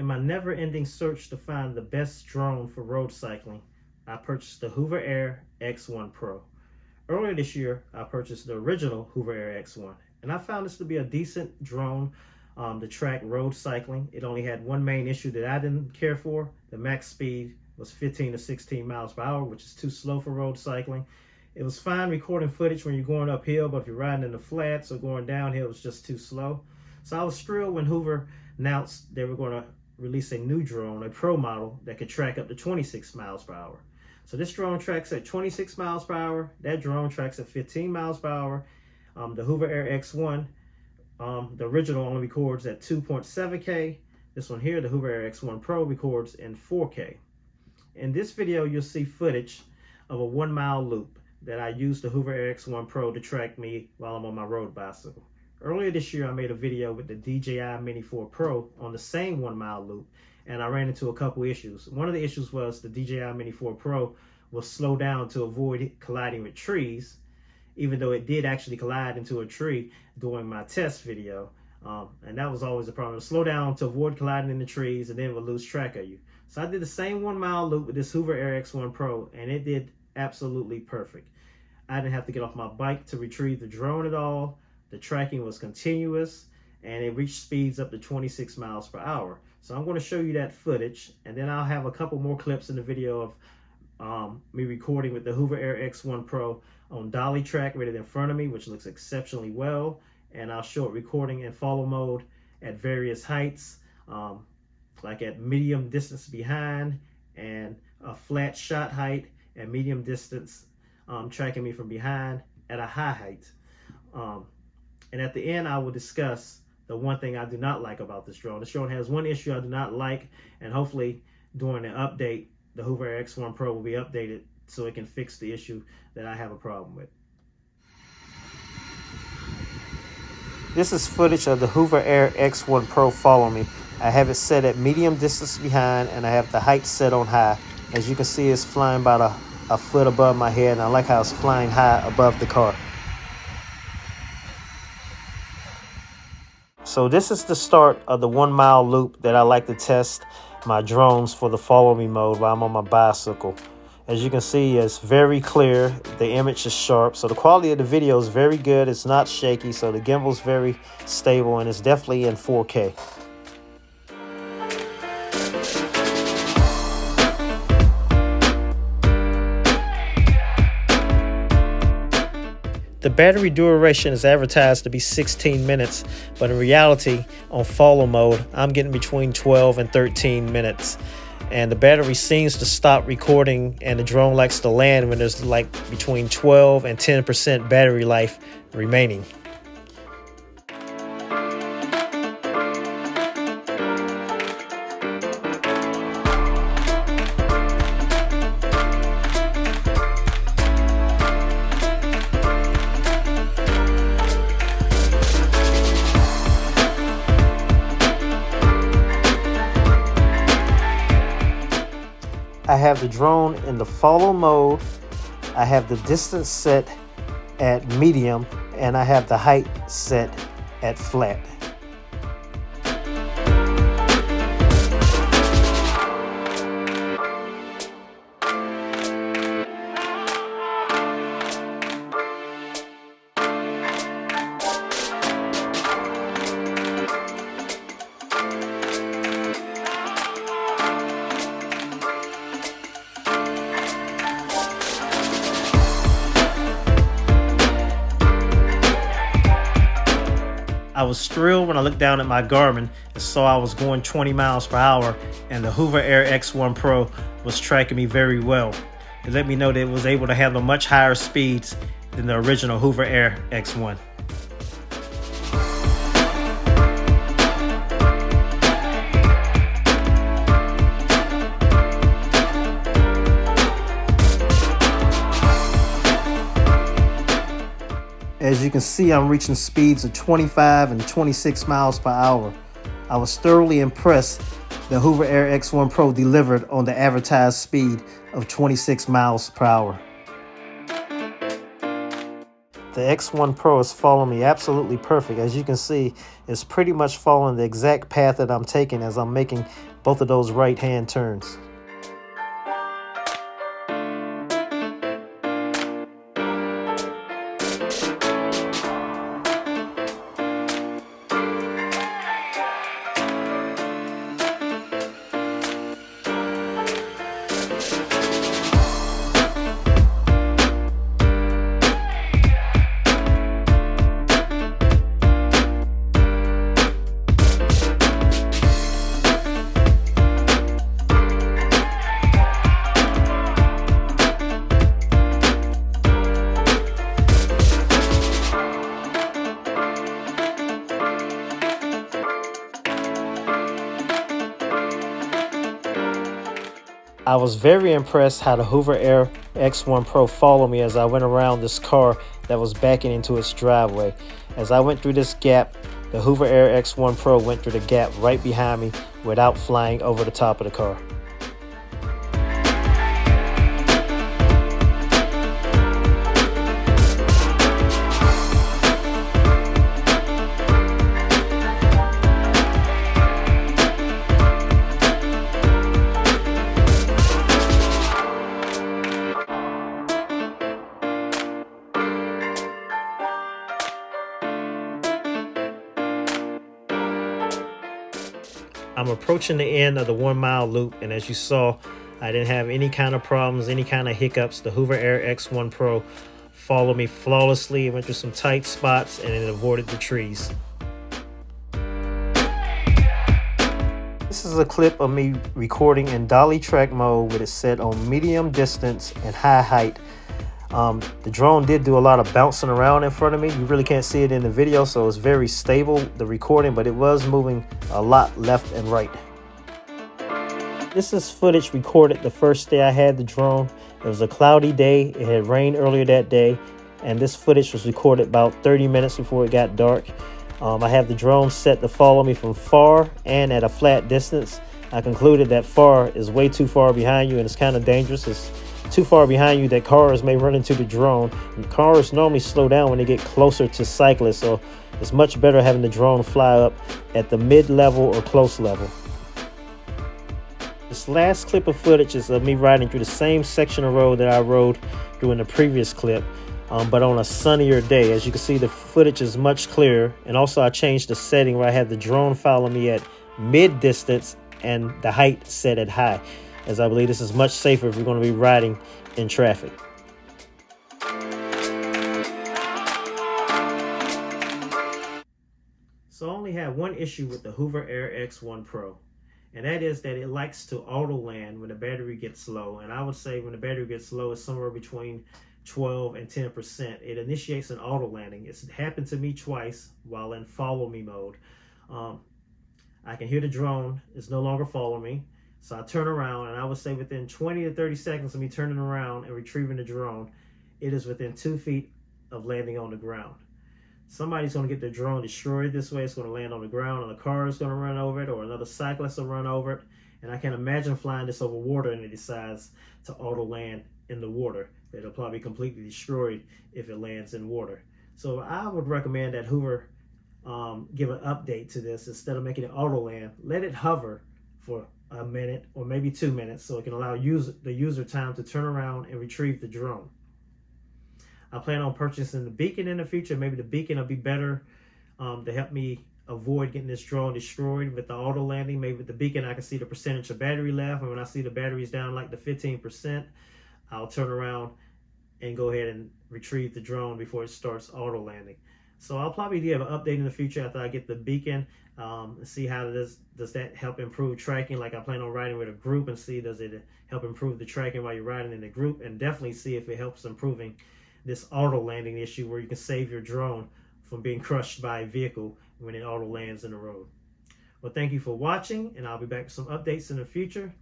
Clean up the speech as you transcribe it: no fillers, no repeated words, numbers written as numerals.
In my never-ending search to find the best drone for road cycling, I purchased the Hoover Air X1 Pro. Earlier this year, I purchased the original Hoover Air X1, and I found this to be a decent drone to track road cycling. It only had one main issue that I didn't care for. The max speed was 15 to 16 miles per hour, which is too slow for road cycling. It was fine recording footage when you're going uphill, but if you're riding in the flats or going downhill, it was just too slow. So I was thrilled when Hoover announced they were going to release a new drone, a Pro model, that could track up to 26 miles per hour. So this drone tracks at 26 miles per hour. That drone tracks at 15 miles per hour. The Hoover Air X1, the original, only records at 2.7K. This one here, the Hoover Air X1 Pro, records in 4K. In this video, you'll see footage of a 1 mile loop that I used the Hoover Air X1 Pro to track me while I'm on my road bicycle. Earlier this year, I made a video with the DJI Mini 4 Pro on the same 1 mile loop, and I ran into a couple issues. One of the issues was the DJI Mini 4 Pro will slow down to avoid colliding with trees, even though it did actually collide into a tree during my test video. And that was always a problem. It'll slow down to avoid colliding in the trees, and then it will lose track of you. So I did the same 1 mile loop with this Hoover Air X1 Pro, and it did absolutely perfect. I didn't have to get off my bike to retrieve the drone at all. The tracking was continuous, and it reached speeds up to 26 miles per hour. So I'm going to show you that footage, and then I'll have a couple more clips in the video of me recording with the Hoover Air X1 Pro on dolly track right in front of me, which looks exceptionally well. And I'll show it recording in follow mode at various heights, like at medium distance behind and a flat shot height, and medium distance tracking me from behind at a high height. And at the end, I will discuss the one thing I do not like about this drone. This drone has one issue I do not like, and hopefully during the update, the Hoover Air X1 Pro will be updated so it can fix the issue that I have a problem with. This is footage of the Hoover Air X1 Pro follow me. I have it set at medium distance behind, and I have the height set on high. As you can see, it's flying about a foot above my head, and I like how it's flying high above the car. So this is the start of the 1 mile loop that I like to test my drones for the follow me mode while I'm on my bicycle. As you can see, it's very clear. The image is sharp. So the quality of the video is very good. It's not shaky. So the gimbal is very stable, and it's definitely in 4K. The battery duration is advertised to be 16 minutes, but in reality, on follow mode, I'm getting between 12 and 13 minutes. And the battery seems to stop recording, and the drone likes to land when there's like between 12 and 10% battery life remaining. I have the drone in the follow mode, I have the distance set at medium, and I have the height set at flat. I was thrilled when I looked down at my Garmin and saw I was going 20 miles per hour, and the Hoover Air X1 Pro was tracking me very well. It let me know that it was able to handle much higher speeds than the original Hoover Air X1. As you can see, I'm reaching speeds of 25 and 26 miles per hour. I was thoroughly impressed the Hoover Air X1 Pro delivered on the advertised speed of 26 miles per hour. The X1 Pro is following me absolutely perfect. As you can see, it's pretty much following the exact path that I'm taking as I'm making both of those right-hand turns. I was very impressed how the Hoover Air X1 Pro followed me as I went around this car that was backing into its driveway. As I went through this gap, the Hoover Air X1 Pro went through the gap right behind me without flying over the top of the car. I'm approaching the end of the 1 mile loop, and as you saw, I didn't have any kind of problems, any kind of hiccups. The Hoover Air X1 Pro followed me flawlessly. It went through some tight spots and it avoided the trees. This is a clip of me recording in dolly track mode with it set on medium distance and high height. The drone did do a lot of bouncing around in front of me. You really can't see it in the video, so it's very stable, the recording, but it was moving a lot left and right. This is footage recorded the first day I had the drone. It was a cloudy day. It had rained earlier that day, and this footage was recorded about 30 minutes before it got dark. I have the drone set to follow me from far and at a flat distance. I concluded that far is way too far behind you and it's kind of dangerous. It's too far behind you that cars may run into the drone, and cars normally slow down when they get closer to cyclists, so it's much better having the drone fly up at the mid-level or close level. This last clip of footage is of me riding through the same section of road that I rode through in the previous clip, but on a sunnier day. As you can see, the footage is much clearer, and also I changed the setting where I had the drone follow me at mid-distance and the height set at high, as I believe this is much safer if you're going to be riding in traffic. So I only had one issue with the Hoover Air X1 Pro, and that is that it likes to auto land when the battery gets low. And I would say when the battery gets low, it's somewhere between 12 and 10%. It initiates an auto landing. It's happened to me twice while in follow me mode. I can hear the drone is no longer following me. So I turn around, and I would say within 20 to 30 seconds of me turning around and retrieving the drone, it is within 2 feet of landing on the ground. Somebody's going to get their drone destroyed this way. It's going to land on the ground, and a car is going to run over it, or another cyclist will run over it. And I can imagine flying this over water, and it decides to auto land in the water. It'll probably be completely destroyed if it lands in water. So I would recommend that Hoover give an update to this. Instead of making it auto land, let it hover for a minute or maybe 2 minutes, so it can allow the user time to turn around and retrieve the drone. I plan on purchasing the beacon in the future. Maybe the beacon will be better to help me avoid getting this drone destroyed with the auto landing. Maybe with the beacon I can see the percentage of battery left, and when I see the batteries down like the 15%, I'll turn around and go ahead and retrieve the drone before it starts auto landing. So I'll probably give an update in the future after I get the beacon, see how does that help improve tracking. Like I plan on riding with a group, and see does it help improve the tracking while you're riding in a group, and definitely see if it helps improving this auto landing issue where you can save your drone from being crushed by a vehicle when it auto lands in the road. Well, thank you for watching, and I'll be back with some updates in the future.